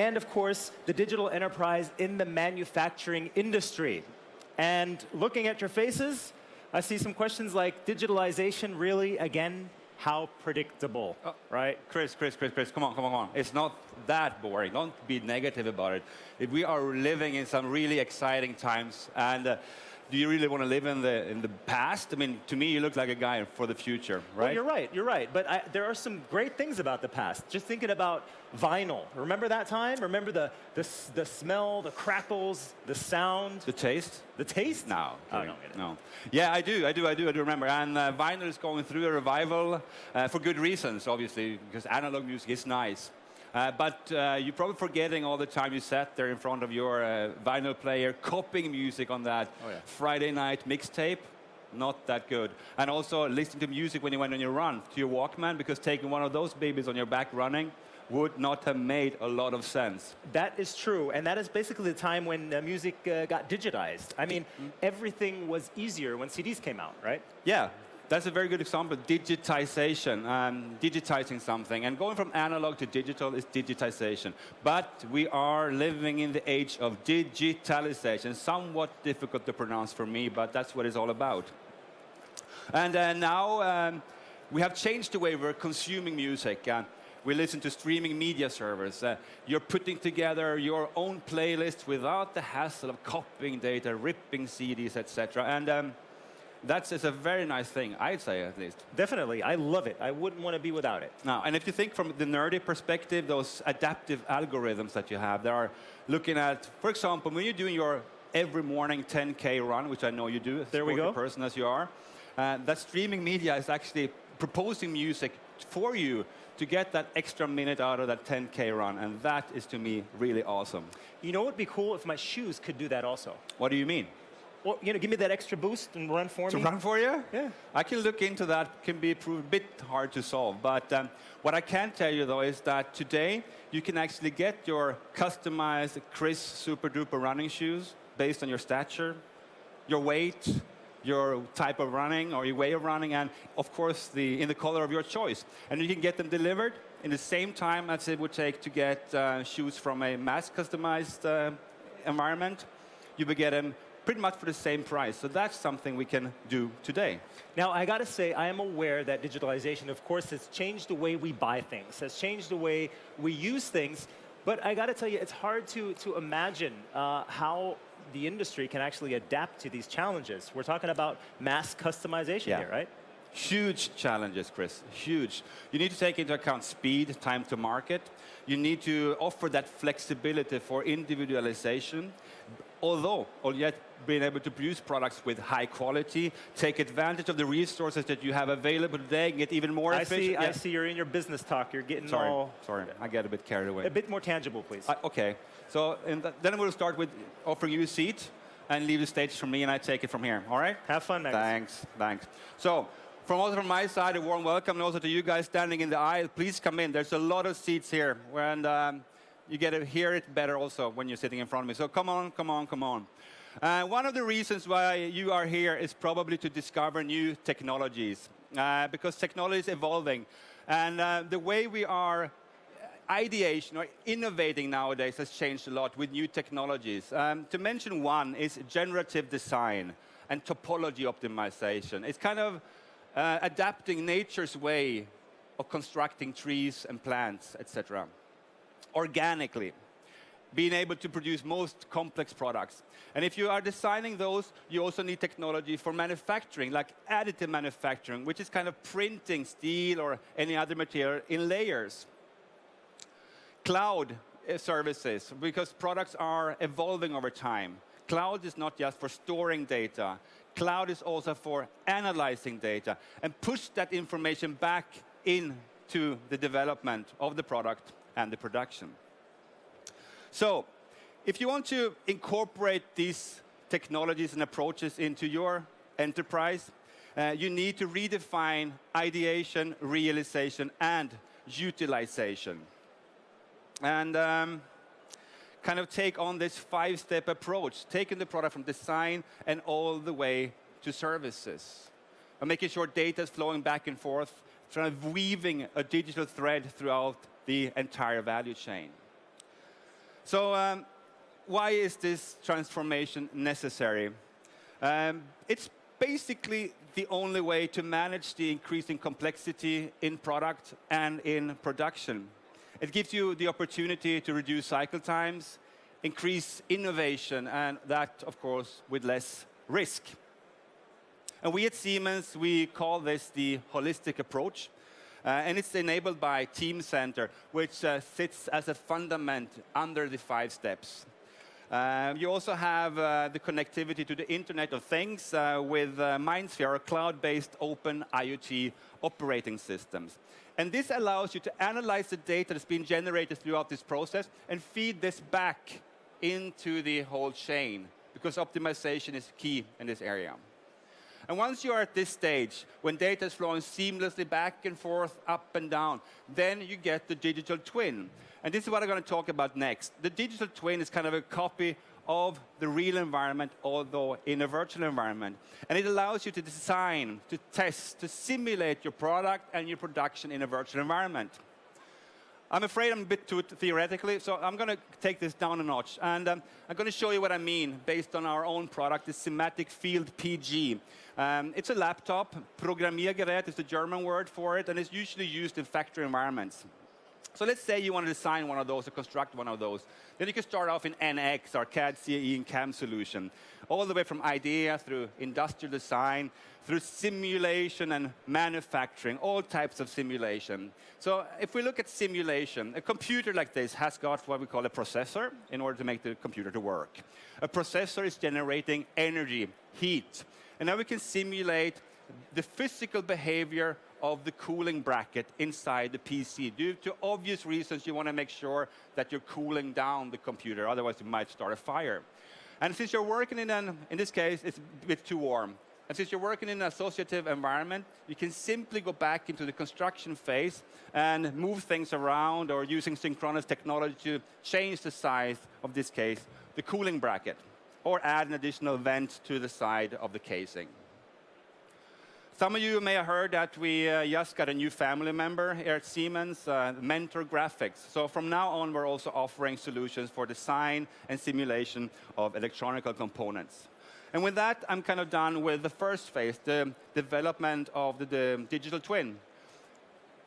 and of course, the digital enterprise in the manufacturing industry. And looking at your faces, I see some questions like digitalization really, again, how predictable, right? Chris, come on. It's not that boring. Don't be negative about it. If we are living in some really exciting times, and do you really want to live in the past? I mean, to me, you look like a guy for the future, right? Well, you're right. But there are some great things about the past. Just thinking about vinyl. Remember that time? Remember the smell, the crackles, the sound? The taste? The taste? No. Oh, no. Yeah, I do remember. And vinyl is going through a revival for good reasons, obviously, because analog music is nice. But you're probably forgetting all the time you sat there in front of your vinyl player, copying music on that Friday night mixtape. Not that good. And also listening to music when you went on your run, to your Walkman, because taking one of those babies on your back running would not have made a lot of sense. That is true, and that is basically the time when music got digitized. I mean, everything was easier when CDs came out, right? Yeah. That's a very good example, digitization, digitizing something. And going from analog to digital is digitization. But we are living in the age of digitalization. Somewhat difficult to pronounce for me, but that's what it's all about. And now we have changed the way we're consuming music. We listen to streaming media servers. You're putting together your own playlist without the hassle of copying data, ripping CDs, etc. And that's a very nice thing, I'd say, at least. Definitely. I love it. I wouldn't want to be without it. Now, and if you think from the nerdy perspective, those adaptive algorithms that you have, they are looking at, for example, when you're doing your every morning 10K run, which I know you do, there we go. Person as you are, that streaming media is actually proposing music for you to get that extra minute out of that 10K run, and that is, to me, really awesome. You know what would be cool if my shoes could do that also? What do you mean? Well, give me that extra boost and run for me. To run for you? Yeah. I can look into that. Can be a bit hard to solve. But what I can tell you, though, is that today you can actually get your customized Chris Super Duper running shoes based on your stature, your weight, your type of running or your way of running, and of course in the color of your choice. And you can get them delivered in the same time as it would take to get shoes from a mass customized environment. You will get them pretty much for the same price. So that's something we can do today. Now, I got to say, I am aware that digitalization, of course, has changed the way we buy things, has changed the way we use things. But I got to tell you, it's hard to imagine how the industry can actually adapt to these challenges. We're talking about mass customization here, right? Huge challenges, Chris, huge. You need to take into account speed, time to market. You need to offer that flexibility for individualization, although, or yet being able to produce products with high quality, take advantage of the resources that you have available today, and get even more efficient. I see you're in your business talk. You're getting Sorry, I get a bit carried away. A bit more tangible, please. Okay, so then we'll start with offering you a seat and leave the stage for me, and I take it from here, all right? Have fun, Magnus. Thanks. So, from my side, a warm welcome, and also to you guys standing in the aisle. Please come in. There's a lot of seats here, and you get to hear it better also when you're sitting in front of me. So come on. One of the reasons why you are here is probably to discover new technologies, because technology is evolving. And the way we are ideation or innovating nowadays has changed a lot with new technologies. To mention one is generative design and topology optimization. It's kind of adapting nature's way of constructing trees and plants, etc. Organically, being able to produce most complex products. And if you are designing those, you also need technology for manufacturing, like additive manufacturing, which is kind of printing steel or any other material in layers. Cloud services, because products are evolving over time. Cloud is not just for storing data. Cloud is also for analyzing data and push that information back into the development of the product and the production. So, if you want to incorporate these technologies and approaches into your enterprise, you need to redefine ideation, realization, and utilization. And kind of take on this 5-step approach, taking the product from design and all the way to services. And making sure data is flowing back and forth, trying to weaving a digital thread throughout the entire value chain. So why is this transformation necessary? It's basically the only way to manage the increasing complexity in product and in production. It gives you the opportunity to reduce cycle times, increase innovation, and that, of course, with less risk. And we at Siemens, we call this the holistic approach. And it's enabled by Teamcenter, which sits as a fundament under the 5 steps. You also have the connectivity to the Internet of Things with MindSphere, or cloud-based open IoT operating systems. And this allows you to analyze the data that's been generated throughout this process and feed this back into the whole chain, because optimization is key in this area. And once you are at this stage, when data is flowing seamlessly back and forth, up and down, then you get the digital twin. And this is what I'm going to talk about next. The digital twin is kind of a copy of the real environment, although in a virtual environment. And it allows you to design, to test, to simulate your product and your production in a virtual environment. I'm afraid I'm a bit too theoretically, so I'm going to take this down a notch. And I'm going to show you what I mean based on our own product, the Simatic Field PG. It's a laptop. Programmiergerät is the German word for it, and it's usually used in factory environments. So let's say you want to design one of those or construct one of those. Then you can start off in NX, our CAD, CAE, and CAM solution, all the way from idea through industrial design, through simulation and manufacturing, all types of simulation. So if we look at simulation, a computer like this has got what we call a processor in order to make the computer to work. A processor is generating energy, heat. And now we can simulate the physical behavior of the cooling bracket inside the PC. Due to obvious reasons, you want to make sure that you're cooling down the computer, otherwise you might start a fire. And since you're working in this case, it's a bit too warm. And since you're working in an associative environment, you can simply go back into the construction phase and move things around, or using synchronous technology to change the size of this case, the cooling bracket, or add an additional vent to the side of the casing. Some of you may have heard that we just got a new family member here at Siemens, Mentor Graphics. So from now on, we're also offering solutions for design and simulation of electronic components. And with that, I'm kind of done with the first phase, the development of the digital twin.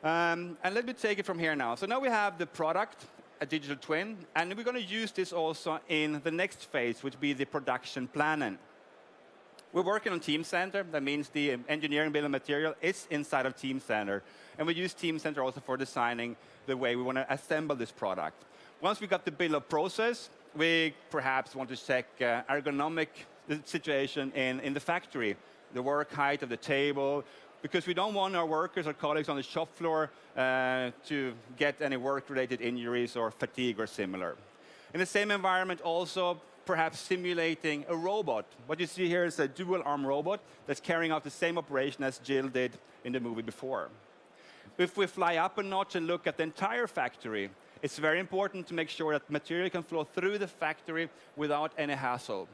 And let me take it from here now. So now we have the product, a digital twin, and we're going to use this also in the next phase, which will be the production planning. We're working on Teamcenter. That means the engineering bill of material is inside of Teamcenter. And we use Teamcenter also for designing the way we want to assemble this product. Once we got the bill of process, we perhaps want to check ergonomic situation in the factory, the work height of the table, because we don't want our workers or colleagues on the shop floor to get any work-related injuries or fatigue or similar. In the same environment also, perhaps simulating a robot. What you see here is a dual-arm robot that's carrying out the same operation as Jill did in the movie before. If we fly up a notch and look at the entire factory, it's very important to make sure that material can flow through the factory without any hassle.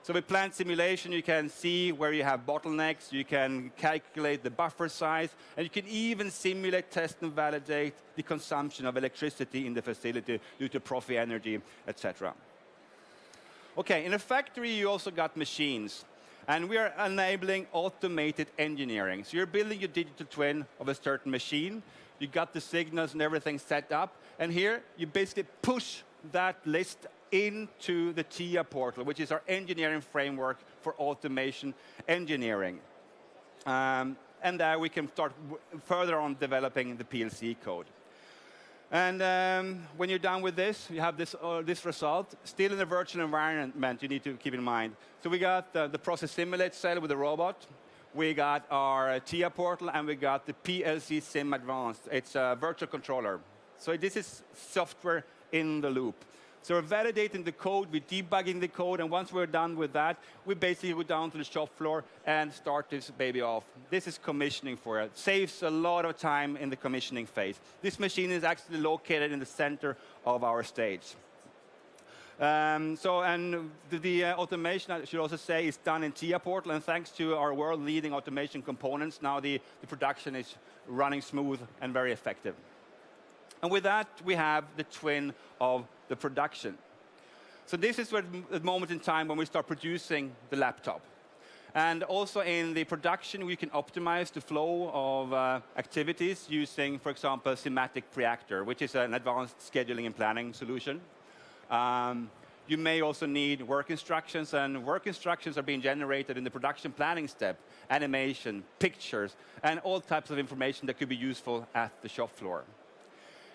So with plant simulation, you can see where you have bottlenecks, you can calculate the buffer size, and you can even simulate, test, and validate the consumption of electricity in the facility due to profit energy, etc. Okay, in a factory, you also got machines. And we are enabling automated engineering. So you're building your digital twin of a certain machine. You got the signals and everything set up. And here, you basically push that list into the TIA portal, which is our engineering framework for automation engineering. And there we can start further on developing the PLC code. And when you're done with this, you have this result. Still in a virtual environment, you need to keep in mind. So we got the process simulate cell with the robot. We got our TIA portal, and we got the PLC Sim Advanced. It's a virtual controller. So this is software in the loop. So we're validating the code, we're debugging the code, and once we're done with that, we basically go down to the shop floor and start this baby off. This is commissioning for it. Saves a lot of time in the commissioning phase. This machine is actually located in the center of our stage. The automation, I should also say, is done in TIA Portal, and thanks to our world-leading automation components, now the production is running smooth and very effective. And with that, we have the twin of the production. So this is the moment in time when we start producing the laptop. And also in the production, we can optimize the flow of activities using, for example, semantic preactor, which is an advanced scheduling and planning solution. You may also need work instructions, and work instructions are being generated in the production planning step, animation, pictures, and all types of information that could be useful at the shop floor.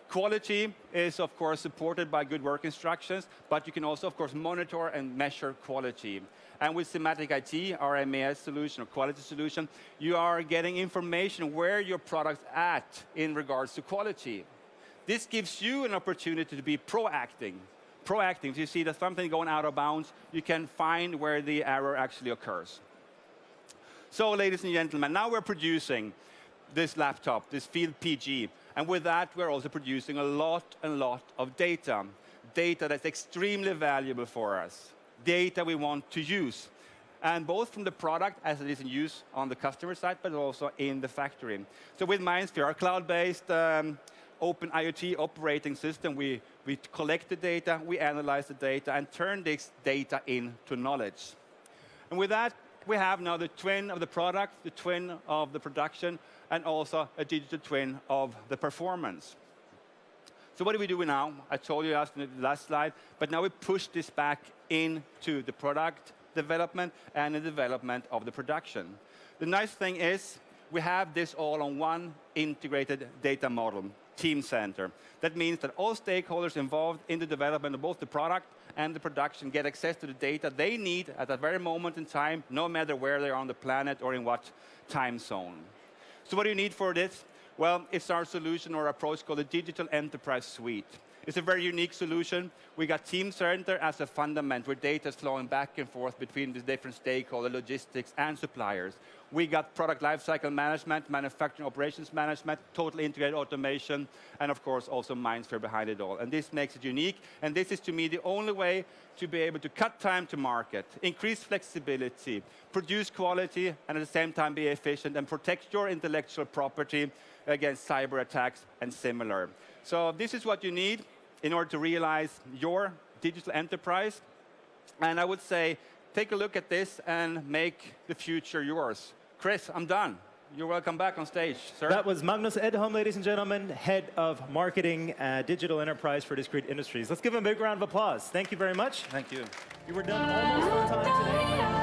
Quality is, of course, supported by good work instructions, but you can also, of course, monitor and measure quality. And with Semantic IT, our MES solution or quality solution, you are getting information where your product's at in regards to quality. This gives you an opportunity to be proactive. If you see that something going out of bounds, you can find where the error actually occurs. So, ladies and gentlemen, now we're producing this laptop, this Field PG. And with that, we're also producing a lot of data. Data that's extremely valuable for us. Data we want to use. And both from the product, as it is in use on the customer side, but also in the factory. So with MindSphere, our cloud-based open IoT operating system, we collect the data, we analyze the data, and turn this data into knowledge. And with that, we have now the twin of the product, the twin of the production, and also a digital twin of the performance. So what do we do now? I told you in the last slide, but now we push this back into the product development and the development of the production. The nice thing is we have this all on one integrated data model, Teamcenter. That means that all stakeholders involved in the development of both the product and the production get access to the data they need at that very moment in time, no matter where they are on the planet or in what time zone. So what do you need for this? Well, it's our solution or approach called the Digital Enterprise Suite. It's a very unique solution. We got Teamcenter as a fundament where data is flowing back and forth between the different stakeholders, logistics, and suppliers. We got product lifecycle management, manufacturing operations management, totally integrated automation, and of course also MindSphere behind it all. And this makes it unique. And this is, to me, the only way to be able to cut time to market, increase flexibility, produce quality, and at the same time be efficient and protect your intellectual property against cyber attacks and similar. So this is what you need in order to realize your digital enterprise. And I would say, take a look at this and make the future yours. Chris, I'm done. You're welcome back on stage, sir. That was Magnus Edholm, ladies and gentlemen, Head of Marketing Digital Enterprise for Discrete Industries. Let's give him a big round of applause. Thank you very much. Thank you. You were done almost on time today.